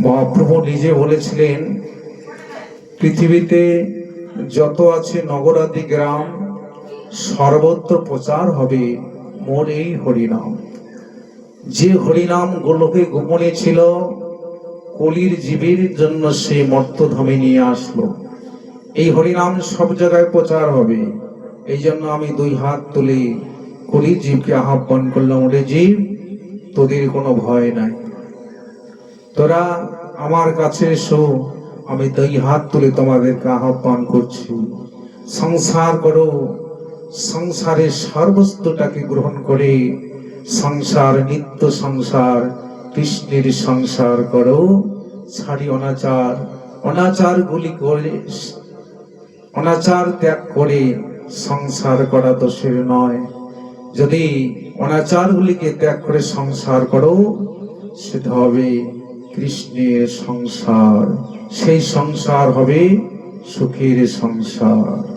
মহাপ্রভু নিজে বলেছিলেন, পৃথিবীতে যত আছে নগরাদি গ্রাম, সর্বত্র প্রচার হবে মোর এই হরিনাম। যে হরিনাম গোলকে গোপনে ছিল, কলির জীবের জন্য সে মর্তধামে নিয়ে আসলো। এই হরিনাম সব জায়গায় প্রচার হবে। এই জন্য আমি দুই হাত তুলে কলির জীবকে আহ্বান করলাম, ওরে জীব, তোদের কোনো ভয় নাই, তোরা আমার কাছে এসো। আমি দুই হাত তুলে তোমাদেরকে আহ্বান করছি, সংসার করো। সংসারের সর্বস্বটাকে গ্রহণ করে সংসার, নিত্য সংসার, কৃষ্ণের সংসার করো। ছাড়ি অনাচার, অনাচার গুলি করে, অনাচার ত্যাগ করে সংসার করা দোষের নয়। যদি অনাচার গুলিকে ত্যাগ করে সংসার করো, সেটা হবে কৃষ্ণের সংসার। সেই সংসার হবে সুখের সংসার।